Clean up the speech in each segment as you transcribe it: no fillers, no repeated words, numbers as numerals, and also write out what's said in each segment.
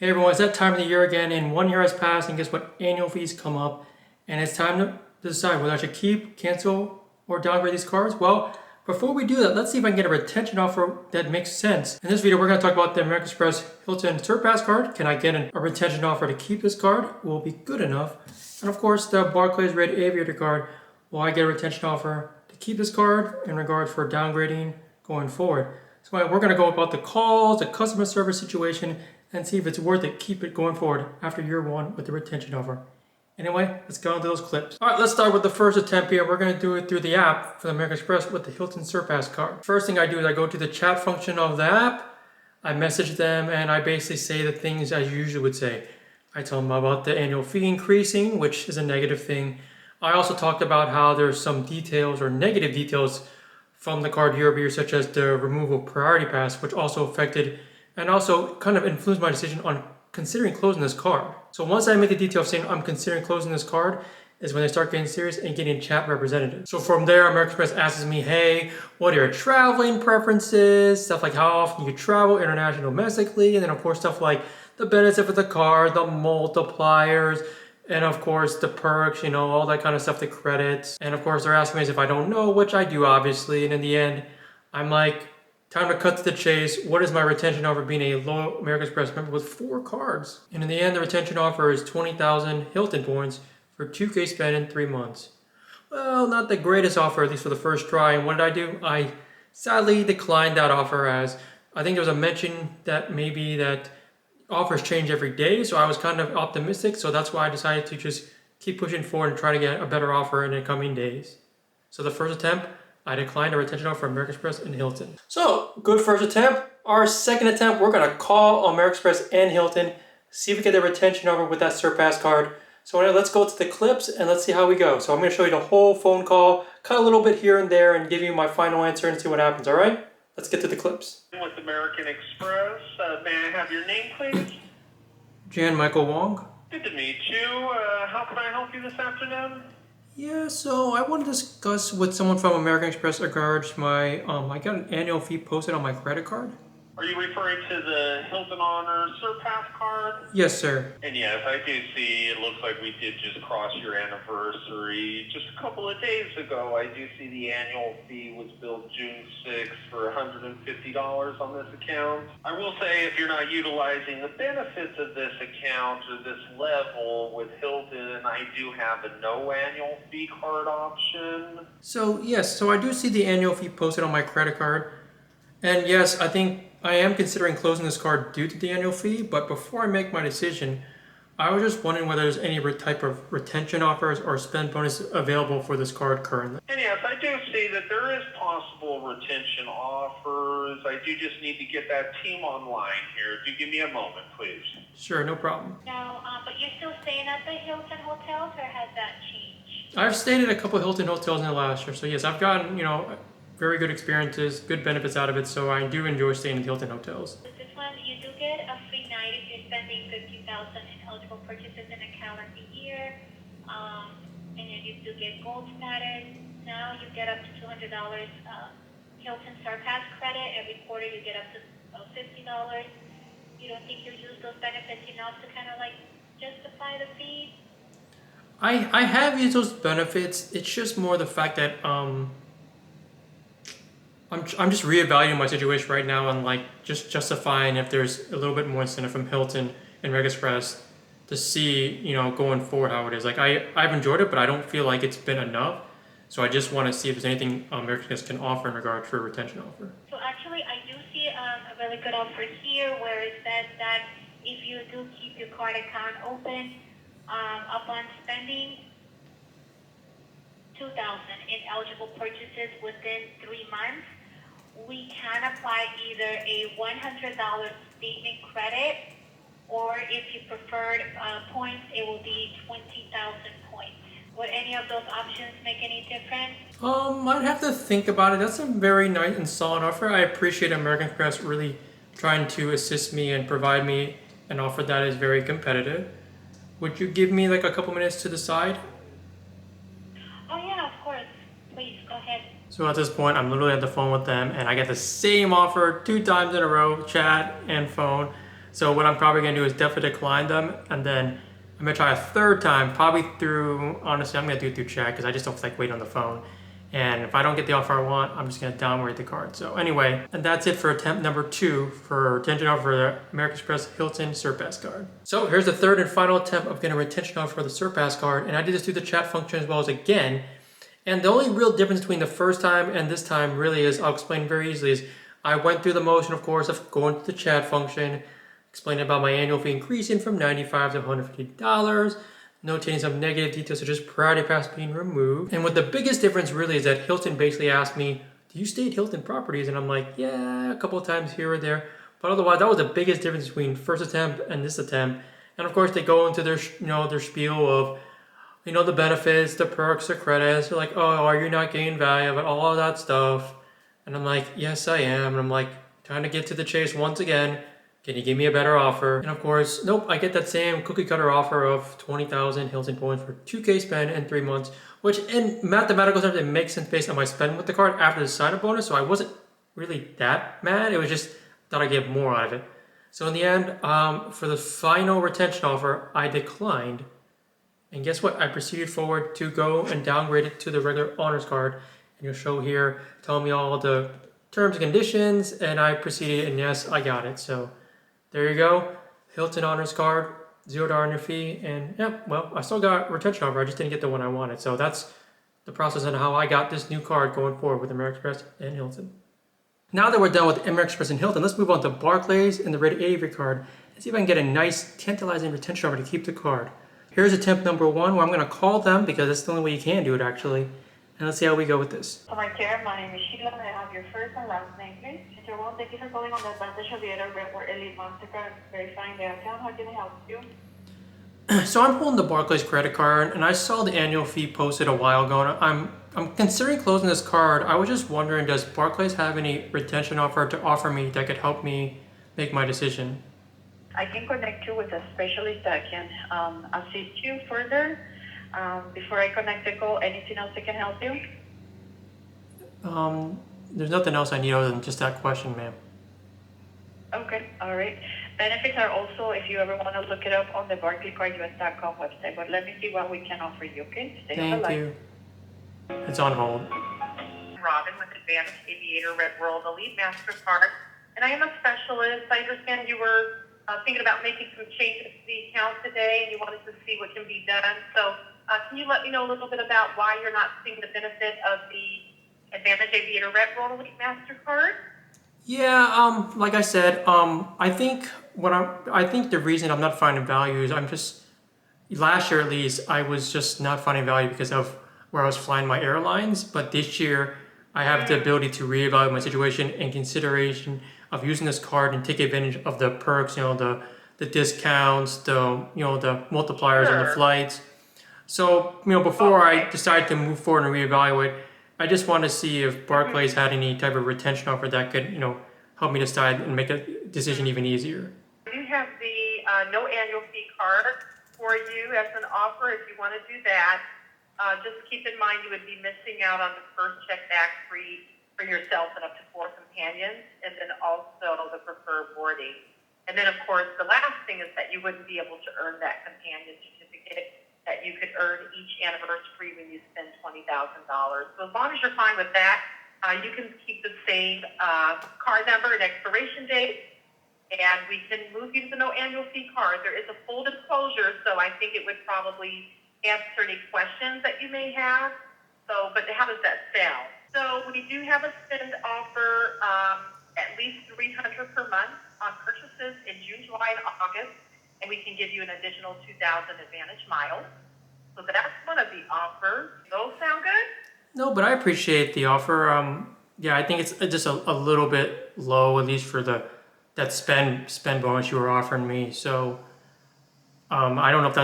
Hey everyone, it's that time of the year again, and 1 year has passed, and guess what? Annual fees come up, and it's time to decide whether I should keep, cancel, or downgrade these cards. Well, before we do that, let's see if I can get a retention offer that makes sense. In this video, we're going to talk about the American Express Hilton Surpass card. Can I get a retention offer to keep this card? Will it be good enough? And of course, the Barclays Red Aviator card. Will I get a retention offer to keep this card in regards for downgrading going forward? So we're going to go about the calls, the customer service situation, and see if it's worth it. Keep it going forward after year one with the retention offer. Anyway, let's go into those clips. All right, let's start with the first attempt here. We're going to do it through the app for the American Express with the Hilton Surpass card. First thing I do is I go to the chat function of the app. I message them and I basically say the things I usually would say. I tell them about the annual fee increasing, which is a negative thing. I also talked about how there's some details or negative details from the card year over year, such as the removal of priority pass, which also affected and also kind of influenced my decision on considering closing this card. So once I make the detail of saying I'm considering closing this card is when they start getting serious and getting chat representatives. So from there, American Express asks me, hey, what are your traveling preferences? Stuff like how often you travel international, domestically, and then of course stuff like the benefits of the card, the multipliers, and of course the perks, all that kind of stuff, the credits. And of course they're asking me as if I don't know, which I do obviously, and in the end, I'm like, time to cut to the chase. What is my retention offer being a low American Express member with 4 cards? And in the end, the retention offer is 20,000 Hilton points for 2K spent in 3 months. Well, not the greatest offer, at least for the first try. And what did I do? I sadly declined that offer, as I think there was a mention that maybe that offers change every day. So I was kind of optimistic. So that's why I decided to just keep pushing forward and try to get a better offer in the coming days. So the first attempt, I declined a retention offer from American Express and Hilton. So, good first attempt. Our second attempt, we're going to call American Express and Hilton, see if we get the retention offer with that Surpass card. So let's go to the clips and let's see how we go. So I'm going to show you the whole phone call, cut a little bit here and there, and give you my final answer and see what happens, all right? Let's get to the clips. With American Express, may I have your name, please? Jan Michael Wong. Good to meet you. How can I help you this afternoon? Yeah, so I want to discuss with someone from American Express regards my, I got an annual fee posted on my credit card. Are you referring to the Hilton Honor Surpass card? Yes, sir. And yes, I do see it looks like we did just cross your anniversary just a couple of days ago. I do see the annual fee was billed June 6th for $150 on this account. I will say if you're not utilizing the benefits of this account or this level with Hilton, I do have a no annual fee card option. So yes, so I do see the annual fee posted on my credit card. And yes, I think I am considering closing this card due to the annual fee, but before I make my decision, I was just wondering whether there's any type of retention offers or spend bonus available for this card currently. And yes, I do see that there is possible retention offers. I do just need to get that team online here. Do give me a moment, please. Sure, no problem. No, but you're still staying at the Hilton hotels, or has that changed? I've stayed at a couple of Hilton hotels in the last year, so yes, I've gotten, very good experiences, good benefits out of it, so I do enjoy staying in Hilton hotels. With this one, you do get a free night if you're spending $50,000 in eligible purchases in a calendar year, and then you do get gold status. Now you get up to $200 Hilton Surpass credit. Every quarter you get up to $50. You don't think you'll use those benefits enough to kind of like justify the fee? I have used those benefits. It's just more the fact that I'm just reevaluating my situation right now and like just justifying if there's a little bit more incentive from Hilton and American Express to see, going forward how it is. Like I've enjoyed it, but I don't feel like it's been enough. So I just want to see if there's anything American Express can offer in regard for a retention offer. So actually, I do see a really good offer here where it says that if you do keep your card account open, upon spending $2,000 in eligible purchases within 3 months, we can apply either a $100 statement credit, or if you preferred points, it will be 20,000 points. Would any of those options make any difference? I'd have to think about it. That's a very nice and solid offer. I appreciate American Express really trying to assist me and provide me an offer that is very competitive. Would you give me like a couple minutes to decide? Oh yeah, of course. Please, go ahead. So at this point, I'm literally at the phone with them, and I get the same offer 2 times in a row, chat and phone. So what I'm probably gonna do is definitely decline them, and then I'm gonna try a third time, probably through, honestly, I'm gonna do it through chat because I just don't feel like waiting on the phone. And if I don't get the offer I want, I'm just gonna downgrade the card. So anyway, and that's it for attempt number 2 for retention offer for the American Express Hilton Surpass card. So here's the third and final attempt of getting a retention offer for the Surpass card, and I did this through the chat function as well as again. And the only real difference between the first time and this time really is, I'll explain very easily, is I went through the motion, of course, of going to the chat function, explaining about my annual fee increasing from $95 to $150, notating some negative details such as priority pass being removed. And what the biggest difference really is that Hilton basically asked me, do you stay at Hilton properties? And I'm like, yeah, a couple of times here or there. But otherwise, that was the biggest difference between first attempt and this attempt. And of course, they go into their, their spiel of, the benefits, the perks, the credits. They're like, oh, are you not gaining value? But all of that stuff. And I'm like, yes, I am. And I'm like, trying to get to the chase once again. Can you give me a better offer? And of course, nope, I get that same cookie cutter offer of 20,000 Hilton points for 2K spend in 3 months, which in mathematical terms, it makes sense based on my spend with the card after the sign-up bonus. So I wasn't really that mad. It was just that I get more out of it. So in the end, for the final retention offer, I declined. And guess what? I proceeded forward to go and downgrade it to the regular honors card. And you'll show here, telling me all the terms and conditions, and I proceeded, and yes, I got it. So there you go, Hilton honors card, $0 annual fee, and yeah, well, I still got retention offer. I just didn't get the one I wanted. So that's the process and how I got this new card going forward with American Express and Hilton. Now that we're done with American Express and Hilton, let's move on to Barclays and the Red Aviator card and see if I can get a nice tantalizing retention offer to keep the card. Here's attempt number 1, where I'm going to call them because that's the only way you can do it actually. And let's see how we go with this. So right there, my name is Sheila. May I have your first and last name, please? Mr. Wong, thank you for calling on the AAdvantage Aviator or Elite Mastercard. Verifying the account. How can I help you? So I'm holding the Barclays credit card, and I saw the annual fee posted a while ago, and I'm considering closing this card. I was just wondering, does Barclays have any retention offer to offer me that could help me make my decision? I can connect you with a specialist that can assist you further. Before I connect the call, anything else I can help you? There's nothing else I need other than just that question, ma'am. Okay, all right. Benefits are also, if you ever want to look it up on the barclaycardus.com website, but let me see what we can offer you, okay? Stay on the Thank you. It's on hold. Robin with Advantage Aviator Red World Elite Mastercard, and I am a specialist. I understand you were thinking about making some changes to the account today, and you wanted to see what can be done. So can you let me know a little bit about why you're not seeing the benefit of the Advantage Aviator Red World Elite Mastercard? Yeah, like I said, I think the reason I'm not finding value is last year at least, I was just not finding value because of where I was flying my airlines. But this year, I have the ability to reevaluate my situation in consideration of using this card and take advantage of the perks, the discounts, the multipliers on the flights. So, before I decided to move forward and reevaluate, I just wanted to see if Barclays had any type of retention offer that could, help me decide and make a decision even easier. We have the no annual fee card for you as an offer if you want to do that. Just keep in mind you would be missing out on the first check back free for yourself and up to 4 companions, and then also the preferred boarding. And then, of course, the last thing is that you wouldn't be able to earn that companion certificate that you could earn each anniversary when you spend $20,000. So as long as you're fine with that, you can keep the same card number and expiration date, and we can move you to the no annual fee card. There is a full disclosure, so I think it would probably answer any questions that you may have. So, but how does that sound? So we do have a spend offer at least $300 per month on purchases in June, July, and August, and we can give you an additional 2,000 AAdvantage miles. So that's one of the offers. Those sound good? No, but I appreciate the offer. Yeah, I think it's just a little bit low, at least for that spend bonus you were offering me. So I don't know if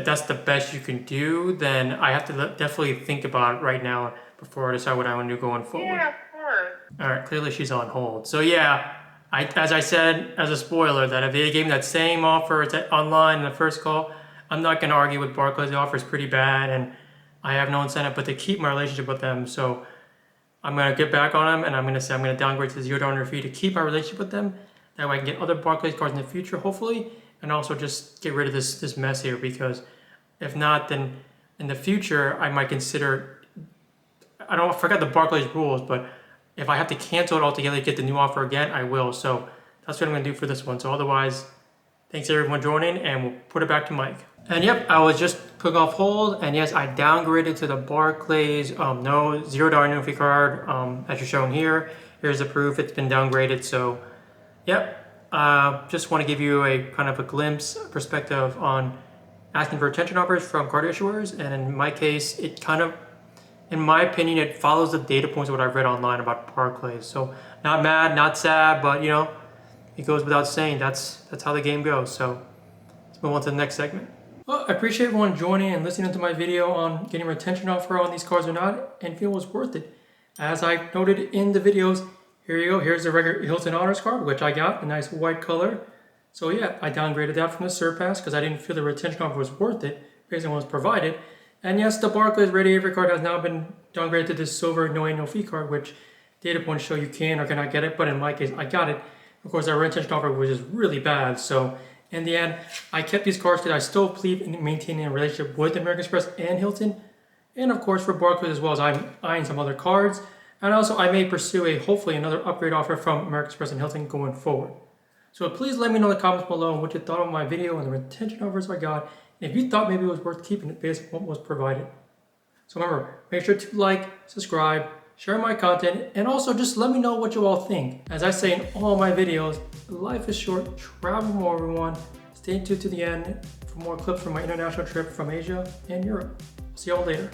that's the best you can do. Then I have to definitely think about it right now before I decide what I want to do going forward. Yeah, of course. All right, clearly she's on hold. So yeah, as I said as a spoiler, that if they gave me that same offer online in the first call, I'm not going to argue with Barclays. The offer is pretty bad, and I have no incentive but to keep my relationship with them. So I'm going to get back on them, and I'm going to say I'm going to downgrade to $0 fee to keep my relationship with them. That way I can get other Barclays cards in the future, hopefully, and also just get rid of this mess here, because if not, then in the future, I might consider, I forgot the Barclays rules, but if I have to cancel it altogether to get the new offer again, I will. So that's what I'm gonna do for this one. So otherwise, thanks everyone joining, and we'll put it back to Mike. And yep, I was just putting off hold, and yes, I downgraded to the Barclays no $0 annual fee card, as you're shown here. Here's the proof, it's been downgraded. So yep, just want to give you a kind of a glimpse perspective on asking for retention offers from card issuers. And in my case, it kind of, in my opinion, it follows the data points of what I've read online about Barclays. So not mad, not sad, but you know, it goes without saying, that's how the game goes. So let's move on to the next segment. Well, I appreciate everyone joining and listening to my video on getting a retention offer on these cards or not, and feel it was worth it. As I noted in the videos, here you go, here's the regular Hilton Honors card, which I got, a nice white color. So yeah, I downgraded that from the Surpass because I didn't feel the retention offer was worth it based on what was provided. And yes, the Barclays Radiator card has now been downgraded to this silver no annual fee card, which data points show you can or cannot get it, but in my case, I got it. Of course, our retention offer was just really bad, so in the end, I kept these cards because I still believe in maintaining a relationship with American Express and Hilton. And of course for Barclays as well, as I'm eyeing some other cards. And also I may pursue hopefully another upgrade offer from American Express and Hilton going forward. So please let me know in the comments below what you thought of my video and the retention offers I got. And if you thought maybe it was worth keeping it based on what was provided. So remember, make sure to like, subscribe, share my content, and also just let me know what you all think. As I say in all my videos, life is short, travel more everyone. Stay tuned to the end for more clips from my international trip from Asia and Europe. See y'all later.